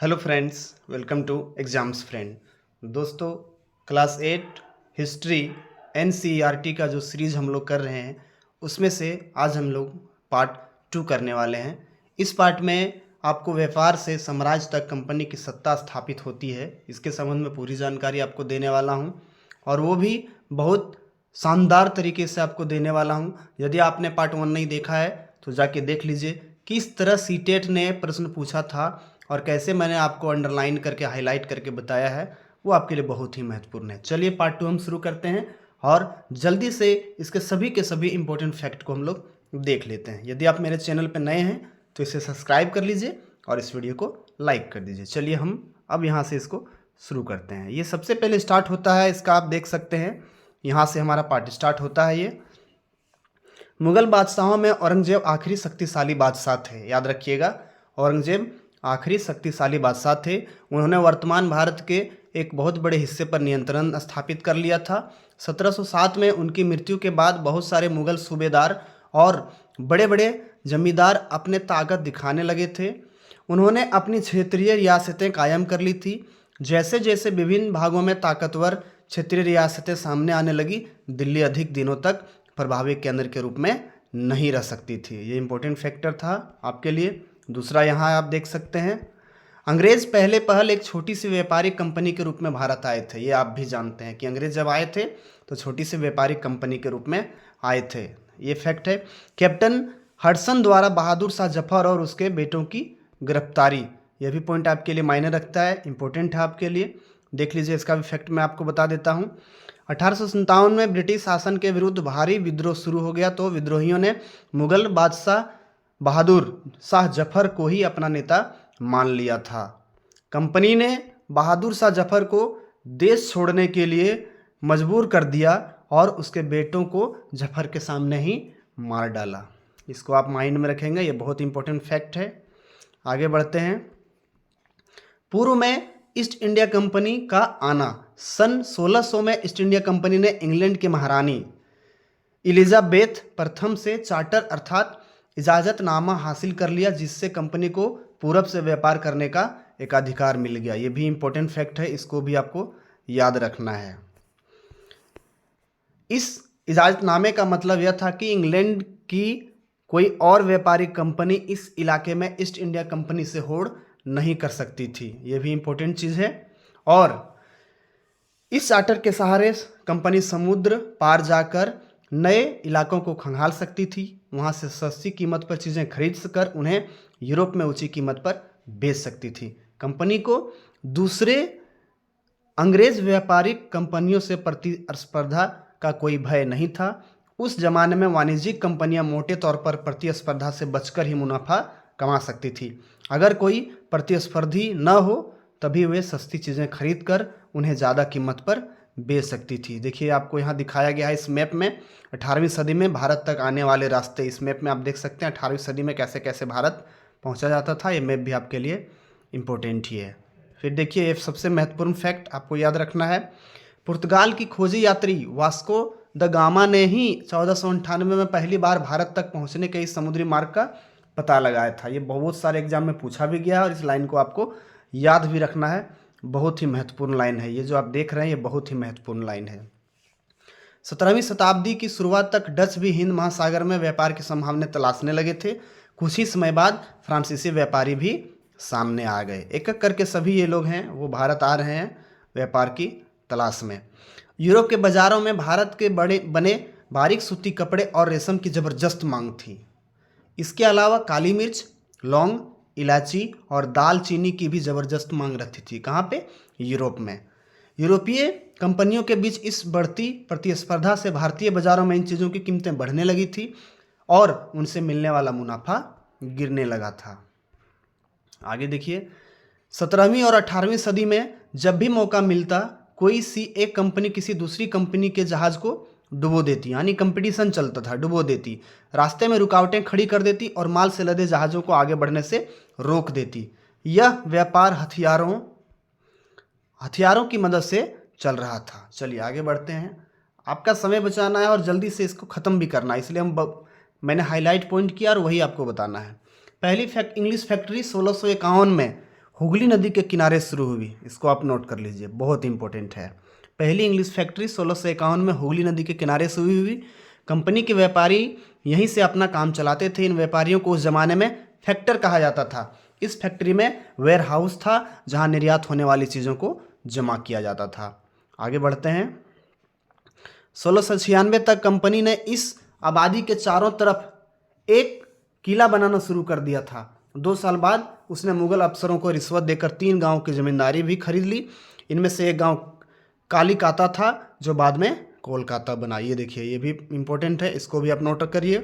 Hello friends, welcome to exams friend. दोस्तों, class 8 history NCERT का जो सीरीज़ हम लोग कर रहे हैं उसमें से आज हम लोग पार्ट 2 करने वाले हैं। इस पार्ट में आपको व्यापार से साम्राज्य तक कंपनी की सत्ता स्थापित होती है, इसके संबंध में पूरी जानकारी आपको देने वाला हूं और वो भी बहुत शानदार तरीके से आपको देने वाला हूं। यदि आपने पार्ट 1 नहीं देखा है तो जाके देख लीजिए किस तरह सीटेट ने प्रश्न पूछा था और कैसे मैंने आपको अंडरलाइन करके हाईलाइट करके बताया है, वो आपके लिए बहुत ही महत्वपूर्ण है। चलिए पार्ट 2 हम शुरू करते हैं और जल्दी से इसके सभी के सभी इंपॉर्टेंट फैक्ट को हम लोग देख लेते हैं। यदि आप मेरे चैनल पर नए हैं तो इसे सब्सक्राइब कर लीजिए और इस वीडियो को लाइक कर दीजिए। चलिए हम अब यहाँ से इसको शुरू करते हैं। ये सबसे पहले स्टार्ट होता है, इसका आप देख सकते हैं, यहाँ से हमारा पार्ट स्टार्ट होता है। ये मुगल बादशाहों में औरंगजेब आखिरी शक्तिशाली बादशाह थे। याद रखिएगा, औरंगजेब आखिरी शक्तिशाली बादशाह थे। उन्होंने वर्तमान भारत के एक बहुत बड़े हिस्से पर नियंत्रण स्थापित कर लिया था। 1707 में उनकी मृत्यु के बाद बहुत सारे मुगल सूबेदार और बड़े बड़े जमींदार अपने ताकत दिखाने लगे थे। उन्होंने अपनी क्षेत्रीय रियासतें कायम कर ली थी। जैसे जैसे विभिन्न भागों में ताकतवर क्षेत्रीय रियासतें सामने आने लगी, दिल्ली अधिक दिनों तक प्रभावी केंद्र के रूप में नहीं रह सकती थी। ये इंपॉर्टेंट फैक्टर था आपके लिए। दूसरा यहाँ आप देख सकते हैं, अंग्रेज पहले पहल एक छोटी सी व्यापारिक कंपनी के रूप में भारत आए थे। ये आप भी जानते हैं कि अंग्रेज जब आए थे तो छोटी सी व्यापारिक कंपनी के रूप में आए थे। ये फैक्ट है। कैप्टन हडसन द्वारा बहादुर शाह जफर और उसके बेटों की गिरफ्तारी, यह भी पॉइंट आपके लिए मायने रखता है, इंपॉर्टेंट है आपके लिए। देख लीजिए, इसका भी फैक्ट मैं आपको बता देता हूँ। 1857 में ब्रिटिश शासन के विरुद्ध भारी विद्रोह शुरू हो गया तो विद्रोहियों ने मुगल बादशाह बहादुर शाह जफर को ही अपना नेता मान लिया था। कंपनी ने बहादुर शाह जफर को देश छोड़ने के लिए मजबूर कर दिया और उसके बेटों को जफर के सामने ही मार डाला। इसको आप माइंड में रखेंगे, ये बहुत इंपॉर्टेंट फैक्ट है। आगे बढ़ते हैं। पूर्व में ईस्ट इंडिया कंपनी का आना। सन 1600 में ईस्ट इंडिया कंपनी ने इंग्लैंड की महारानी एलिजाबेथ प्रथम से चार्टर अर्थात इजाज़तनामा हासिल कर लिया, जिससे कंपनी को पूरब से व्यापार करने का एक अधिकार मिल गया। ये भी इंपॉर्टेंट फैक्ट है, इसको भी आपको याद रखना है। इस इजाज़तनामे का मतलब यह था कि इंग्लैंड की कोई और व्यापारिक कंपनी इस इलाके में ईस्ट इंडिया कंपनी से होड़ नहीं कर सकती थी। ये भी इंपॉर्टेंट चीज़ है। और इस चार्टर के सहारे कंपनी समुद्र पार जाकर नए इलाकों को खंगाल सकती थी, वहाँ से सस्ती कीमत पर चीज़ें खरीद कर उन्हें यूरोप में ऊंची कीमत पर बेच सकती थी। कंपनी को दूसरे अंग्रेज व्यापारिक कंपनियों से प्रतिस्पर्धा का कोई भय नहीं था। उस जमाने में वाणिज्यिक कंपनियां मोटे तौर पर प्रतिस्पर्धा से बचकर ही मुनाफा कमा सकती थी। अगर कोई प्रतिस्पर्धी न हो तभी वे सस्ती चीज़ें खरीद कर उन्हें ज़्यादा कीमत पर बेच सकती थी। देखिए, आपको यहाँ दिखाया गया है इस मैप में 18वीं सदी में भारत तक आने वाले रास्ते। इस मैप में आप देख सकते हैं 18वीं सदी में कैसे कैसे भारत पहुँचा जाता था। ये मैप भी आपके लिए इम्पोर्टेंट ही है। फिर देखिए, ये सबसे महत्वपूर्ण फैक्ट आपको याद रखना है। पुर्तगाल की खोजी यात्री वास्को द गामा ने ही 1498 में पहली बार भारत तक पहुँचने के इस समुद्री मार्ग का पता लगाया था। ये बहुत सारे एग्जाम में पूछा भी गया है और इस लाइन को आपको याद भी रखना है। बहुत ही महत्वपूर्ण लाइन है ये, जो आप देख रहे हैं, ये बहुत ही महत्वपूर्ण लाइन है। 17वीं शताब्दी की शुरुआत तक डच भी हिंद महासागर में व्यापार की संभावना तलाशने लगे थे। कुछ ही समय बाद फ्रांसीसी व्यापारी भी सामने आ गए। एक एक करके सभी ये लोग हैं वो भारत आ रहे हैं व्यापार की तलाश में। यूरोप के बाज़ारों में भारत के बने बारीक सूती कपड़े और रेशम की ज़बरदस्त मांग थी। इसके अलावा काली मिर्च, लौंग, इलायची और दालचीनी की भी ज़बरदस्त मांग रहती थी। कहाँ पे? यूरोप में। यूरोपीय कंपनियों के बीच इस बढ़ती प्रतिस्पर्धा से भारतीय बाज़ारों में इन चीज़ों की कीमतें बढ़ने लगी थी और उनसे मिलने वाला मुनाफा गिरने लगा था। आगे देखिए, 17वीं और 18वीं सदी में जब भी मौका मिलता, कोई सी एक कंपनी किसी दूसरी कंपनी के जहाज को डुबो देती, यानी कंपटीशन चलता था, डुबो देती, रास्ते में रुकावटें खड़ी कर देती और माल से लदे जहाज़ों को आगे बढ़ने से रोक देती। यह व्यापार हथियारों की मदद से चल रहा था। चलिए आगे बढ़ते हैं। आपका समय बचाना है और जल्दी से इसको ख़त्म भी करना है, इसलिए मैंने हाईलाइट पॉइंट किया और वही आपको बताना है। पहली इंग्लिश फैक्ट्री 1651 में हुगली नदी के किनारे शुरू हुई। इसको आप नोट कर लीजिए, बहुत इंपॉर्टेंट है। पहली इंग्लिश फैक्ट्री 1651 में हुगली नदी के किनारे शुरू हुई। कंपनी के व्यापारी यहीं से अपना काम चलाते थे। इन व्यापारियों को उस जमाने में फैक्टर कहा जाता था। इस फैक्ट्री में वेयर हाउस था जहां निर्यात होने वाली चीज़ों को जमा किया जाता था। आगे बढ़ते हैं। 1696 तक कंपनी ने इस आबादी के चारों तरफ एक किला बनाना शुरू कर दिया था। 2 साल बाद उसने मुगल अफसरों को रिश्वत देकर 3 गांव की जमींदारी भी खरीद ली। इनमें से एक गांव कालीकाता था जो बाद में कोलकाता बना। ये देखिए, ये भी इम्पोर्टेंट है, इसको भी आप नोट करिए।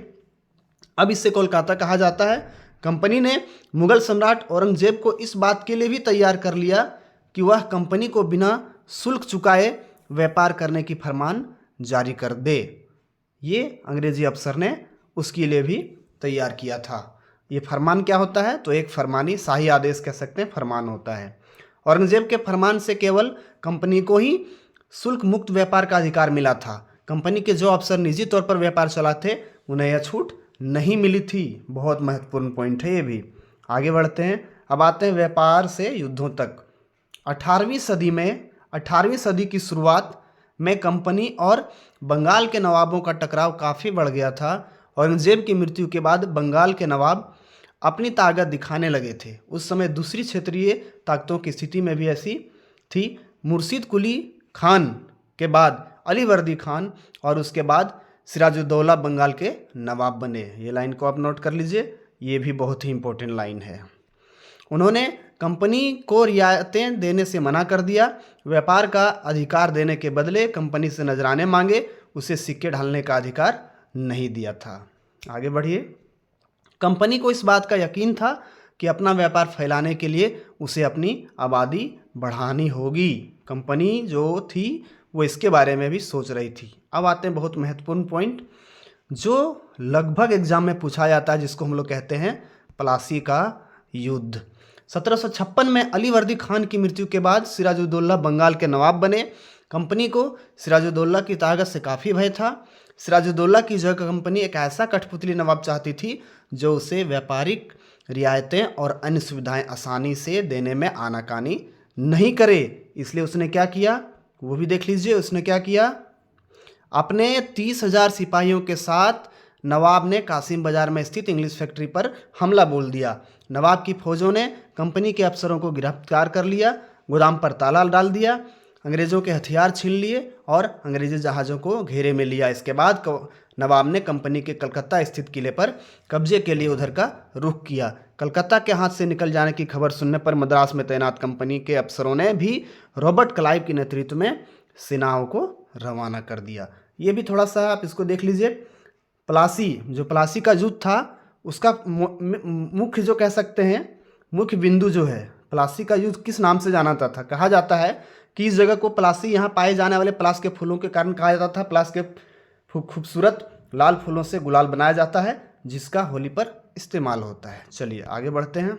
अब इससे कोलकाता कहा जाता है। कंपनी ने मुगल सम्राट औरंगजेब को इस बात के लिए भी तैयार कर लिया कि वह कंपनी को बिना शुल्क चुकाए व्यापार करने की फरमान जारी कर दे। ये अंग्रेजी अफसर ने उसके लिए भी तैयार किया था। ये फरमान क्या होता है? तो एक फरमानी शाही आदेश कह सकते हैं, फरमान होता है। औरंगजेब के फरमान से केवल कंपनी को ही शुल्क मुक्त व्यापार का अधिकार मिला था। कंपनी के जो अफसर निजी तौर पर व्यापार चलाते उन्हें यह छूट नहीं मिली थी। बहुत महत्वपूर्ण पॉइंट है ये भी। आगे बढ़ते हैं। अब आते हैं व्यापार से युद्धों तक। 18वीं सदी की शुरुआत में कंपनी और बंगाल के नवाबों का टकराव काफ़ी बढ़ गया था। औरंगजेब की मृत्यु के बाद बंगाल के नवाब अपनी ताकत दिखाने लगे थे। उस समय दूसरी क्षेत्रीय ताकतों की स्थिति में भी ऐसी थी। मुर्शिद कुली खान के बाद अलीवर्दी खान और उसके बाद सिराजुद्दौला बंगाल के नवाब बने। ये लाइन को आप नोट कर लीजिए, ये भी बहुत ही इंपॉर्टेंट लाइन है। उन्होंने कंपनी को रियायतें देने से मना कर दिया। व्यापार का अधिकार देने के बदले कंपनी से नजराने मांगे, उसे सिक्के ढालने का अधिकार नहीं दिया था। आगे बढ़िए। कंपनी को इस बात का यकीन था कि अपना व्यापार फैलाने के लिए उसे अपनी आबादी बढ़ानी होगी। कंपनी जो थी वो इसके बारे में भी सोच रही थी। अब आते हैं बहुत महत्वपूर्ण पॉइंट जो लगभग एग्जाम में पूछा जाता है, जिसको हम लोग कहते हैं प्लासी का युद्ध। 1756 में अलीवर्दी खान की मृत्यु के बाद सिराजुद्दौला बंगाल के नवाब बने। कंपनी को सिराजुद्दौला की ताकत से काफ़ी भय था। सिराजुद्दौला की जगह कंपनी एक ऐसा कठपुतली नवाब चाहती थी जो उसे व्यापारिक रियायतें और अन्य सुविधाएं आसानी से देने में आनाकानी नहीं करे। इसलिए उसने क्या किया वो भी देख लीजिए। उसने क्या किया, अपने 30,000 सिपाहियों के साथ नवाब ने कासिम बाजार में स्थित इंग्लिश फैक्ट्री पर हमला बोल दिया। नवाब की फौजों ने कंपनी के अफसरों को गिरफ्तार कर लिया, गोदाम पर ताला डाल दिया, अंग्रेज़ों के हथियार छीन लिए और अंग्रेजी जहाज़ों को घेरे में लिया। इसके बाद नवाब ने कंपनी के कलकत्ता स्थित किले पर कब्जे के लिए उधर का रुख किया। कलकत्ता के हाथ से निकल जाने की खबर सुनने पर मद्रास में तैनात कंपनी के अफसरों ने भी रॉबर्ट क्लाइव के नेतृत्व में सेनाओं को रवाना कर दिया। ये भी थोड़ा सा आप इसको देख लीजिए। प्लासी का युद्ध था, उसका मुख्य जो कह सकते हैं मुख्य बिंदु जो है, प्लासी का युद्ध किस नाम से जाना जाता था? कहा जाता है कि इस जगह को प्लासी, यहाँ पाए जाने वाले प्लास के फूलों के कारण कहा जाता था। प्लास के खूबसूरत लाल फूलों से गुलाल बनाया जाता है जिसका होली पर इस्तेमाल होता है। चलिए आगे बढ़ते हैं।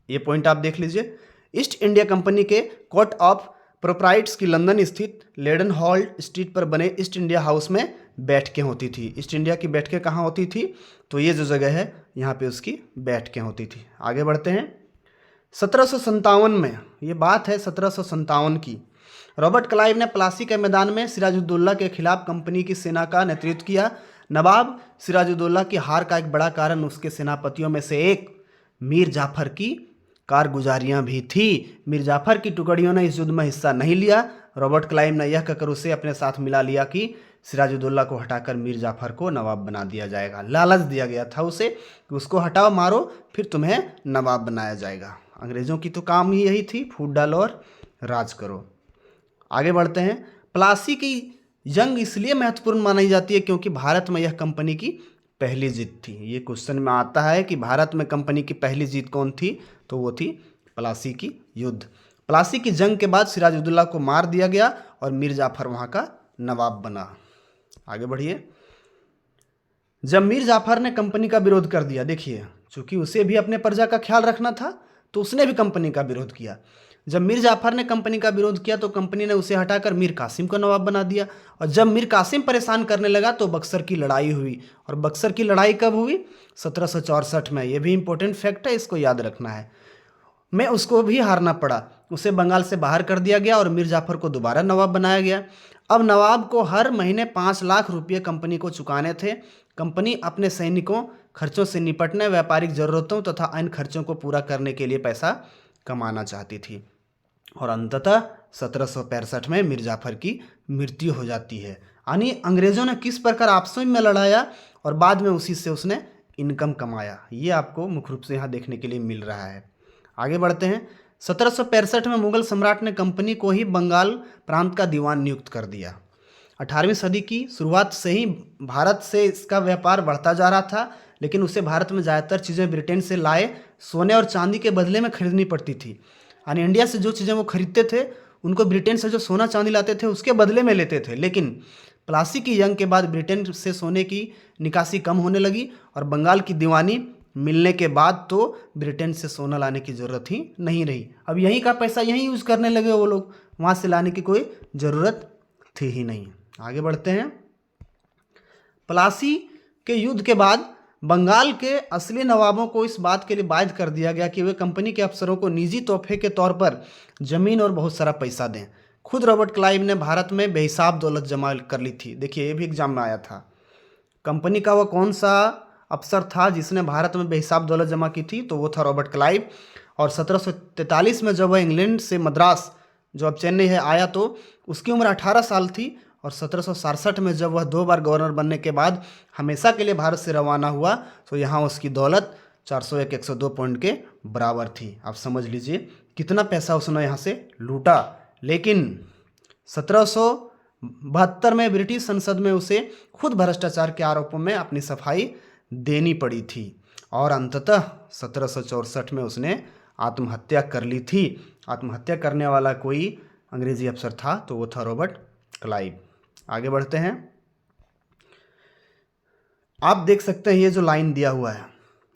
ये पॉइंट आप देख लीजिए। ईस्ट इंडिया कंपनी के कोर्ट ऑफ प्रोप्राइटर्स की लंदन स्थित लेडन हॉल स्ट्रीट पर बने ईस्ट इंडिया हाउस में बैठकें होती थी। ईस्ट इंडिया की बैठकें कहाँ होती थी? तो ये जो जगह है यहाँ पे उसकी बैठकें होती थी। आगे बढ़ते हैं। 1757 में, ये बात है 1757 की, रॉबर्ट क्लाइव ने प्लासी के मैदान में सिराजुद्दौला के खिलाफ कंपनी की सेना का नेतृत्व किया। नवाब सिराजुद्दौला की हार का एक बड़ा कारण उसके सेनापतियों में से एक मीर जाफर की कारगुजारियां भी थी। मीर जाफर की टुकड़ियों ने इस युद्ध में हिस्सा नहीं लिया। रॉबर्ट क्लाइव ने यह कहकर उसे अपने साथ मिला लिया कि सिराजुद्दौला को हटाकर मीर जाफर को नवाब बना दिया जाएगा। लालच दिया गया था उसे कि उसको हटाओ, मारो, फिर तुम्हें नवाब बनाया जाएगा। अंग्रेज़ों की तो काम ही यही थी, फूट डालो और राज करो। आगे बढ़ते हैं। प्लासी की जंग इसलिए महत्वपूर्ण मानी जाती है क्योंकि भारत में यह कंपनी की पहली जीत थी। ये क्वेश्चन में आता है कि भारत में कंपनी की पहली जीत कौन थी? तो वो थी प्लासी की युद्ध। प्लासी की जंग के बाद सिराजुद्दौला को मार दिया गया और मीर जाफर वहाँ का नवाब बना। आगे बढ़िए। जब मीर जाफर ने कंपनी का विरोध कर दिया, देखिए चूंकि उसे भी अपने प्रजा का ख्याल रखना था तो उसने भी कंपनी का विरोध किया। जब मीर जाफर ने कंपनी का विरोध किया तो कंपनी ने उसे हटाकर मीर कासिम को नवाब बना दिया। और जब मीर कासिम परेशान करने लगा तो बक्सर की लड़ाई हुई। और बक्सर की लड़ाई कब हुई? 1764 में। यह भी इंपॉर्टेंट फैक्ट है, इसको याद रखना है। में उसको भी हारना पड़ा। उसे बंगाल से बाहर कर दिया गया और मीर जाफर को दोबारा नवाब बनाया गया। अब नवाब को हर महीने 5 लाख रुपये कंपनी को चुकाने थे। कंपनी अपने सैनिकों खर्चों से निपटने, व्यापारिक ज़रूरतों तथा अन्य खर्चों को पूरा करने के लिए पैसा कमाना चाहती थी। और अंततः 1765 में मीर जाफर की मृत्यु हो जाती है। यानी अंग्रेज़ों ने किस प्रकार आपस में लड़ाया और बाद में उसी से उसने इनकम कमाया, ये आपको मुख्य रूप से यहाँ देखने के लिए मिल रहा है। आगे बढ़ते हैं। 1765 में मुगल सम्राट ने कंपनी को ही बंगाल प्रांत का दीवान नियुक्त कर दिया। 18वीं सदी की शुरुआत से ही भारत से इसका व्यापार बढ़ता जा रहा था, लेकिन उसे भारत में ज़्यादातर चीज़ें ब्रिटेन से लाए सोने और चांदी के बदले में खरीदनी पड़ती थी। यानी इंडिया से जो चीज़ें वो खरीदते थे उनको ब्रिटेन से जो सोना चांदी लाते थे उसके बदले में लेते थे। लेकिन प्लासी की जंग के बाद ब्रिटेन से सोने की निकासी कम होने लगी और बंगाल की दीवानी मिलने के बाद तो ब्रिटेन से सोना लाने की ज़रूरत ही नहीं रही। अब यहीं का पैसा यहीं यूज़ करने लगे वो लोग, वहाँ से लाने की कोई ज़रूरत थी ही नहीं। आगे बढ़ते हैं। प्लासी के युद्ध के बाद बंगाल के असली नवाबों को इस बात के लिए बाध्य कर दिया गया कि वे कंपनी के अफसरों को निजी तोहफे के तौर पर ज़मीन और बहुत सारा पैसा दें। खुद रॉबर्ट क्लाइव ने भारत में बेहिसाब दौलत जमा कर ली थी। देखिए, ये भी एग्जाम में आया था। कंपनी का वह कौन सा अफसर था जिसने भारत में बेहिसाब दौलत जमा की थी? तो वो था रॉबर्ट क्लाइव। और 1743 में जब वह इंग्लैंड से मद्रास, जो अब चेन्नई है, आया तो उसकी उम्र 18 साल थी। और 1767 में जब वह 2 बार गवर्नर बनने के बाद हमेशा के लिए भारत से रवाना हुआ तो यहाँ उसकी दौलत 401-102 पॉइंट के बराबर थी। आप समझ लीजिए कितना पैसा उसने यहाँ से लूटा। लेकिन 1772 में ब्रिटिश संसद में उसे खुद भ्रष्टाचार के आरोपों में अपनी सफाई देनी पड़ी थी और अंततः 1764 में उसने आत्महत्या कर ली थी। आत्महत्या करने वाला कोई अंग्रेजी अफसर था तो वो था रॉबर्ट क्लाइव। आगे बढ़ते हैं। आप देख सकते हैं ये जो लाइन दिया हुआ है,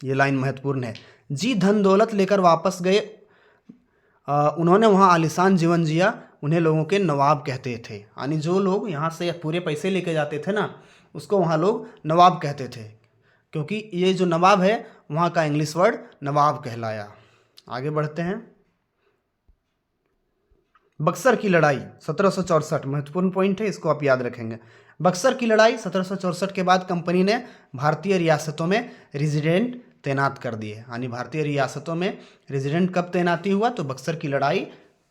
ये लाइन महत्वपूर्ण है। जी धन दौलत लेकर वापस गए, उन्होंने वहाँ आलीशान जीवन जिया, उन्हें लोगों के नवाब कहते थे। यानी जो लोग यहाँ से पूरे पैसे लेके जाते थे ना, उसको वहाँ लोग नवाब कहते थे, क्योंकि ये जो नवाब है वहाँ का इंग्लिश वर्ड नवाब कहलाया। आगे बढ़ते हैं। बक्सर की लड़ाई 1764 महत्वपूर्ण पॉइंट है, इसको आप याद रखेंगे। बक्सर की लड़ाई 1764 के बाद कंपनी ने भारतीय रियासतों में रेजिडेंट तैनात कर दिए। यानी भारतीय रियासतों में रेजिडेंट कब तैनाती हुआ? तो बक्सर की लड़ाई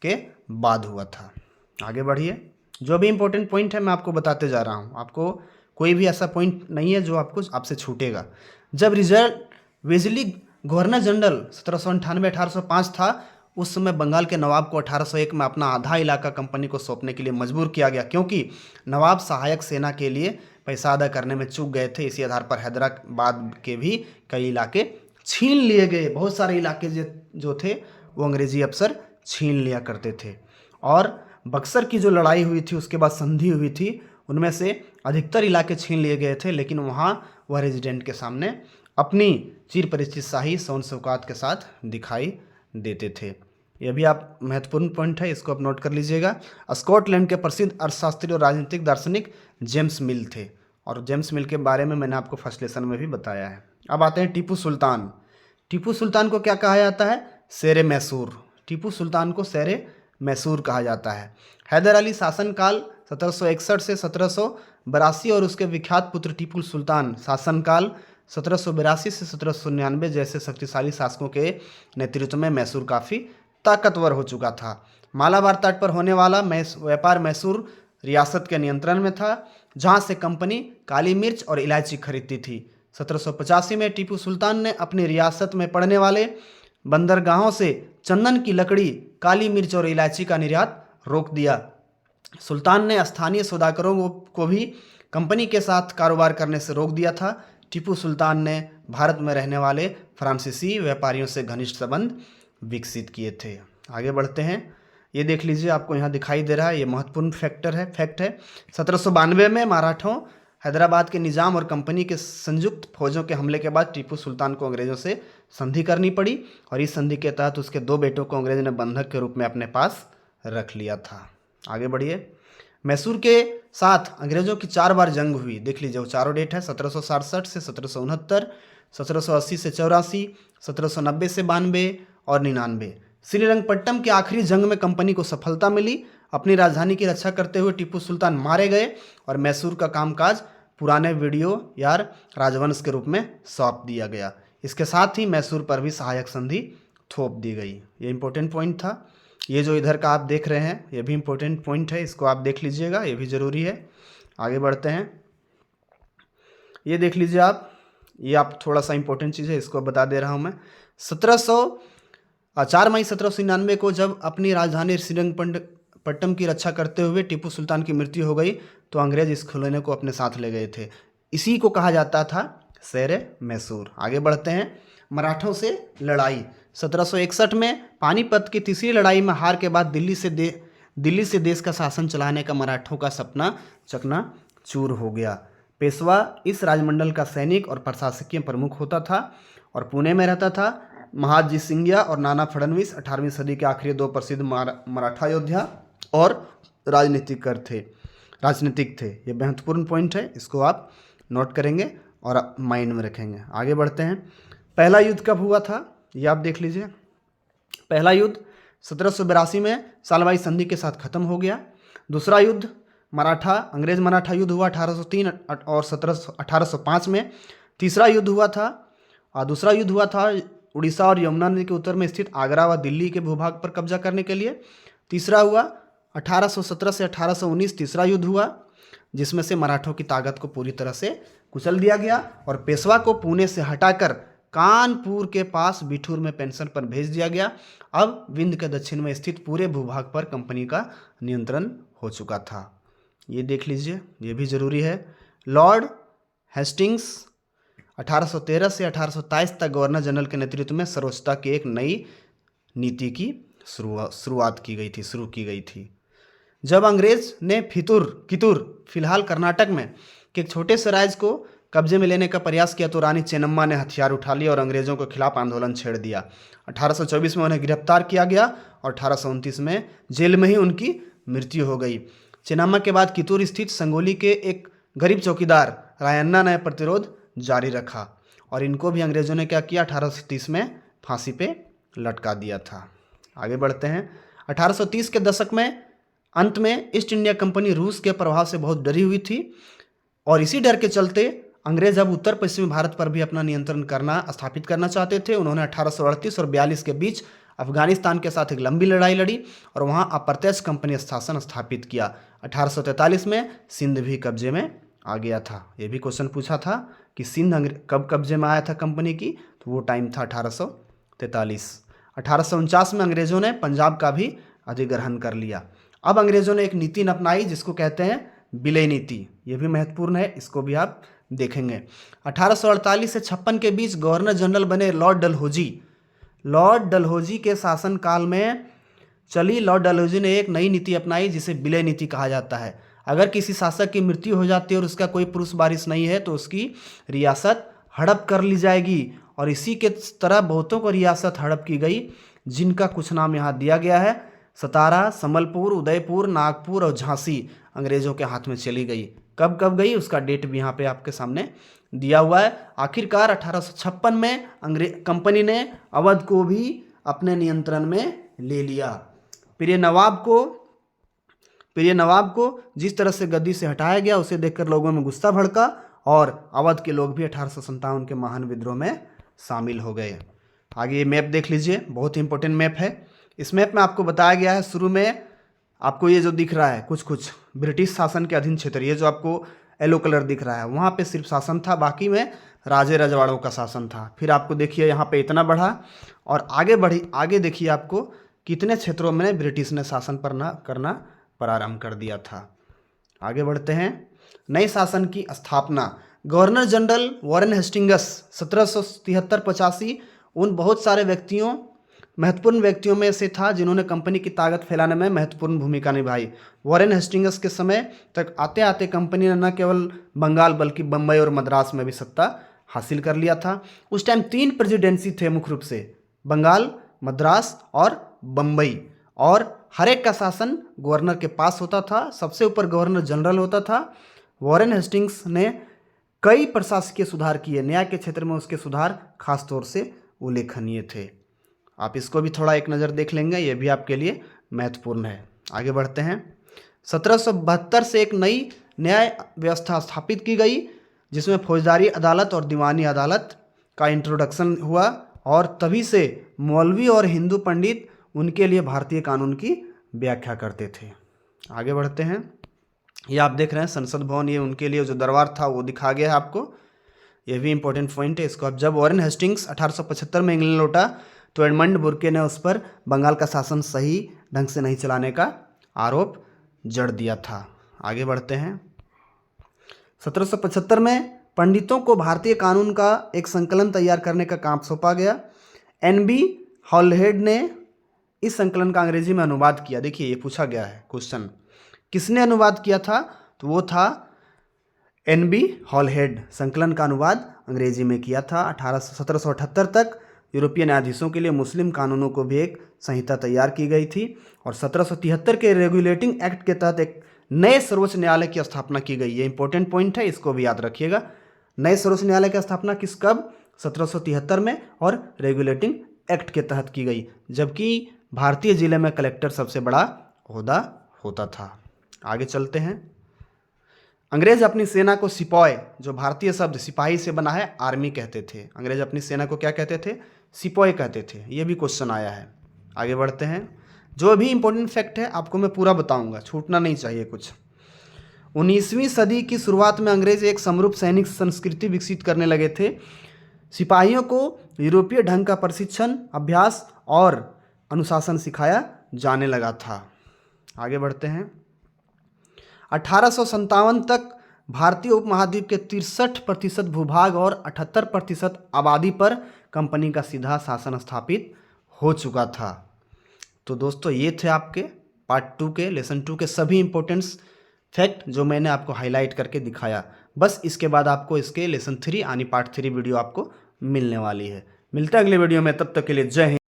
के बाद हुआ था। आगे बढ़िए। जो भी इंपॉर्टेंट पॉइंट है मैं आपको बताते जा रहा हूँ, आपको कोई भी ऐसा पॉइंट नहीं है जो आपसे छूटेगा। जब रिजल्ट वेजली गवर्नर जनरल 1798-1805 था, उस समय बंगाल के नवाब को 1801 में अपना आधा इलाका कंपनी को सौंपने के लिए मजबूर किया गया, क्योंकि नवाब सहायक सेना के लिए पैसा अदा करने में चूक गए थे। इसी आधार पर हैदराबाद के भी कई इलाके छीन लिए गए। बहुत सारे इलाके जो थे वो अंग्रेजी अफसर छीन लिया करते थे। और बक्सर की जो लड़ाई हुई थी उसके बाद संधि हुई थी, उनमें से अधिकतर इलाके छीन लिए गए थे, लेकिन वहाँ वह रेजिडेंट के सामने अपनी चिर परिचित शाही शौन शौकत के साथ दिखाई देते थे। यह भी आप महत्वपूर्ण पॉइंट है, इसको आप नोट कर लीजिएगा। स्कॉटलैंड के प्रसिद्ध अर्थशास्त्री और राजनीतिक दार्शनिक जेम्स मिल थे, और जेम्स मिल के बारे में मैंने आपको फर्स्ट लेसन में भी बताया है। अब आते हैं टीपू सुल्तान। टीपू सुल्तान को क्या कहा जाता है? शेरे मैसूर। टीपू सुल्तान को शेरे मैसूर कहा जाता है। हैदर अली शासनकाल 1761 से 1782 और उसके विख्यात पुत्र टीपू सुल्तान शासनकाल 1782 से 1799 जैसे शक्तिशाली शासकों के नेतृत्व में मैसूर काफ़ी ताकतवर हो चुका था। मालाबार तट पर होने वाला व्यापार मैसूर रियासत के नियंत्रण में था, जहां से कंपनी काली मिर्च और इलायची खरीदती थी। 1785 में टीपू सुल्तान ने अपनी रियासत में पड़ने वाले बंदरगाहों से चंदन की लकड़ी, काली मिर्च और इलायची का निर्यात रोक दिया। सुल्तान ने स्थानीय सौदागरों को भी कंपनी के साथ कारोबार करने से रोक दिया था। टीपू सुल्तान ने भारत में रहने वाले फ्रांसीसी व्यापारियों से घनिष्ठ संबंध विकसित किए थे। आगे बढ़ते हैं। ये देख लीजिए, आपको यहाँ दिखाई दे रहा है, ये महत्वपूर्ण फैक्ट है। 1792 में मराठों, हैदराबाद के निजाम और कंपनी के संयुक्त फौजों के हमले के बाद टीपू सुल्तान को अंग्रेजों से संधि करनी पड़ी, और इस संधि के तहत उसके 2 बेटों को अंग्रेजों ने बंधक के रूप में अपने पास रख लिया था। आगे बढ़िए। मैसूर के साथ अंग्रेजों की 4 बार जंग हुई। देख लीजिए, वो चारों डेट है 1767 से 1769, 1780 से 84, 1790 से 92 और 99। श्रीरंगपट्टनम की आखिरी जंग में कंपनी को सफलता मिली। अपनी राजधानी की रक्षा करते हुए टीपू सुल्तान मारे गए और मैसूर का कामकाज पुराने विडियो यार राजवंश के रूप में सौंप दिया गया। इसके साथ ही मैसूर पर भी सहायक संधि थोप दी गई। ये इंपॉर्टेंट पॉइंट था। ये जो इधर का आप देख रहे हैं ये भी इंपॉर्टेंट पॉइंट है, इसको आप देख लीजिएगा, ये भी ज़रूरी है। आगे बढ़ते हैं, ये देख लीजिए आप, ये आप थोड़ा सा इंपॉर्टेंट चीज़ है, इसको बता दे रहा हूँ मैं। 4 मई 1799 को जब अपनी राजधानी श्रीरंगपट्टनम की रक्षा करते हुए टीपू सुल्तान की मृत्यु हो गई तो अंग्रेज इस खिलौने को अपने साथ ले गए थे। इसी को कहा जाता था शेर मैसूर। आगे बढ़ते हैं, मराठों से लड़ाई। 1761 में पानीपत की तीसरी लड़ाई में हार के बाद दिल्ली से देश का शासन चलाने का मराठों का सपना चकनाचूर हो गया। पेशवा इस राजमंडल का सैनिक और प्रशासकीय प्रमुख होता था और पुणे में रहता था। महादजी सिंधिया और नाना फडणवीस 18वीं सदी के आखिरी 2 प्रसिद्ध मराठा योद्धा और राजनीतिक थे। ये महत्वपूर्ण पॉइंट है, इसको आप नोट करेंगे और माइंड में रखेंगे। आगे बढ़ते हैं, पहला युद्ध कब हुआ था ये आप देख लीजिए। पहला युद्ध 1782 में सालवाई संधि के साथ खत्म हो गया। दूसरा युद्ध अंग्रेज मराठा युद्ध हुआ 1803 और 1805 में। तीसरा युद्ध हुआ था दूसरा युद्ध हुआ था उड़ीसा और यमुना नदी के उत्तर में स्थित आगरा व दिल्ली के भूभाग पर कब्जा करने के लिए। तीसरा हुआ 1817 से 1819 तीसरा युद्ध हुआ, जिसमें से मराठों की ताकत को पूरी तरह से कुचल दिया गया और पेशवा को पुणे से हटाकर कानपुर के पास बिठूर में पेंशन पर भेज दिया गया। अब विंध्य के दक्षिण में स्थित पूरे भूभाग पर कंपनी का नियंत्रण हो चुका था। ये देख लीजिए, ये भी जरूरी है। लॉर्ड हेस्टिंग्स 1813 से 1827 तक गवर्नर जनरल के नेतृत्व में सर्वोच्चता की एक नई नीति की शुरू की गई थी। जब अंग्रेज ने कितूर फिलहाल कर्नाटक में के एक छोटे से राज्य को कब्जे में लेने का प्रयास किया तो रानी चेन्नम्मा ने हथियार उठा लिया और अंग्रेजों के खिलाफ आंदोलन छेड़ दिया। 1824 में उन्हें गिरफ्तार किया गया और 1829 में जेल में ही उनकी मृत्यु हो गई। चेन्नम्मा के बाद कितूर स्थित संगोली के एक गरीब चौकीदार रायन्ना ने प्रतिरोध जारी रखा और इनको भी अंग्रेजों ने क्या किया, 1830 में फांसी पे लटका दिया था। आगे बढ़ते हैं, 1830 के दशक में अंत में ईस्ट इंडिया कंपनी रूस के प्रभाव से बहुत डरी हुई थी और इसी डर के चलते अंग्रेज अब उत्तर पश्चिमी भारत पर भी अपना नियंत्रण स्थापित करना चाहते थे। उन्होंने 1838 और 42 के बीच अफगानिस्तान के साथ एक लंबी लड़ाई लड़ी और वहां अप्रत्यक्ष कंपनी शासन स्थापित किया। 1843 में सिंध भी कब्जे में आ गया था। ये भी क्वेश्चन पूछा था कि सिंध कब कब्जे में आया था कंपनी की, तो वो टाइम था 1843। 1849 में अंग्रेजों ने पंजाब का भी अधिग्रहण कर लिया। अब अंग्रेजों ने एक नीति अपनाई जिसको कहते हैं विलय नीति। ये भी महत्वपूर्ण है, इसको भी आप देखेंगे। 1848 से 56 के बीच गवर्नर जनरल बने लॉर्ड डलहौजी के शासनकाल में लॉर्ड डलहौजी ने एक नई नीति अपनाई जिसे विलय नीति कहा जाता है। अगर किसी शासक की मृत्यु हो जाती है और उसका कोई पुरुष वारिस नहीं है तो उसकी रियासत हड़प कर ली जाएगी और इसी के तरह बहुतों को रियासत हड़प की गई, जिनका कुछ नाम यहाँ दिया गया है। सतारा, संबलपुर, उदयपुर, नागपुर और झांसी अंग्रेजों के हाथ में चली गई। कब गई उसका डेट भी यहाँ पे आपके सामने दिया हुआ है। आखिरकार 1856 में कंपनी ने अवध को भी अपने नियंत्रण में ले लिया। प्रिय नवाब को जिस तरह से गद्दी से हटाया गया उसे देखकर लोगों में गुस्सा भड़का और अवध के लोग भी 1857 के महान विद्रोह में शामिल हो गए। आगे ये मैप देख लीजिए, बहुत ही इंपॉर्टेंट मैप है। इस मैप में आपको बताया गया है, शुरू में आपको ये जो दिख रहा है कुछ ब्रिटिश शासन के अधीन क्षेत्र, ये जो आपको येलो कलर दिख रहा है वहाँ पे सिर्फ शासन था, बाकी में राजे रजवाड़ों का शासन था। फिर आपको देखिए यहाँ पे इतना बढ़ा और आगे देखिए आपको कितने क्षेत्रों में ब्रिटिश ने शासन करना प्रारंभ कर दिया था। आगे बढ़ते हैं, नए शासन की स्थापना। गवर्नर जनरल वॉरेन हेस्टिंग्स 1773-85 उन बहुत सारे महत्वपूर्ण व्यक्तियों में से था जिन्होंने कंपनी की ताकत फैलाने में महत्वपूर्ण भूमिका निभाई। वॉरेन हेस्टिंग्स के समय तक आते आते कंपनी ने न केवल बंगाल बल्कि बम्बई और मद्रास में भी सत्ता हासिल कर लिया था। उस टाइम 3 प्रेसिडेंसी थे मुख्य रूप से, बंगाल, मद्रास और बम्बई, और हर एक का शासन गवर्नर के पास होता था। सबसे ऊपर गवर्नर जनरल होता था। वॉरेन हेस्टिंग्स ने कई प्रशासकीय सुधार किए। न्याय के क्षेत्र में उसके सुधार खासतौर से उल्लेखनीय थे। आप इसको भी थोड़ा एक नज़र देख लेंगे, ये भी आपके लिए महत्वपूर्ण है। आगे बढ़ते हैं। 1772 से एक नई न्याय व्यवस्था स्थापित की गई, जिसमें फौजदारी अदालत और दीवानी अदालत का इंट्रोडक्शन हुआ, और तभी से मौलवी और हिंदू पंडित उनके लिए भारतीय कानून की व्याख्या करते थे। आगे बढ़ते हैं। ये आप देख रहे हैं संसद भवन, ये उनके लिए जो दरबार था वो दिखा गया है आपको। ये भी इंपॉर्टेंट पॉइंट है इसको। अब जब वॉरेन हेस्टिंग्स 1875 में इंग्लैंड लौटा तो एडमंड बुर्के ने उस पर बंगाल का शासन सही ढंग से नहीं चलाने का आरोप जड़ दिया था। आगे बढ़ते हैं। 1775 में पंडितों को भारतीय कानून का एक संकलन तैयार करने का काम सौंपा गया। NB हॉलहेड ने इस संकलन का अंग्रेजी में अनुवाद किया। देखिए ये पूछा गया है क्वेश्चन, किसने अनुवाद किया था? तो वो था NB हॉलहेड। संकलन का अनुवाद अंग्रेजी में किया था। 1778 तक यूरोपीय न्यायाधीशों के लिए मुस्लिम कानूनों को भी एक संहिता तैयार की गई थी, और 1773 के रेगुलेटिंग एक्ट के तहत एक नए सर्वोच्च न्यायालय की स्थापना की गई। ये इंपॉर्टेंट पॉइंट है, इसको भी याद रखिएगा। नए सर्वोच्च न्यायालय की स्थापना कब? 1773 में, और रेगुलेटिंग एक्ट के तहत की गई, जबकि भारतीय जिले में कलेक्टर सबसे बड़ा ओहदा होता था। आगे चलते हैं। अंग्रेज अपनी सेना को सिपॉय, जो भारतीय शब्द सिपाही से बना है, आर्मी कहते थे। अंग्रेज अपनी सेना को क्या कहते थे? सिपॉय कहते थे। ये भी क्वेश्चन आया है। आगे बढ़ते हैं। जो भी इंपॉर्टेंट फैक्ट है आपको मैं पूरा बताऊंगा, छूटना नहीं चाहिए कुछ। 19वीं सदी की शुरुआत में अंग्रेज एक समरूप सैनिक संस्कृति विकसित करने लगे थे। सिपाहियों को यूरोपीय ढंग का प्रशिक्षण, अभ्यास और अनुशासन सिखाया जाने लगा था। आगे बढ़ते हैं। 1857 तक भारतीय उपमहाद्वीप के 63% भूभाग और 78% आबादी पर कंपनी का सीधा शासन स्थापित हो चुका था। तो दोस्तों ये थे आपके पार्ट 2 के लेसन 2 के सभी इंपॉर्टेंट्स फैक्ट जो मैंने आपको हाईलाइट करके दिखाया। बस इसके बाद आपको इसके लेसन 3 यानी पार्ट 3 वीडियो आपको मिलने वाली है। मिलते हैं अगले वीडियो में, तब तक के लिए जय हिंद।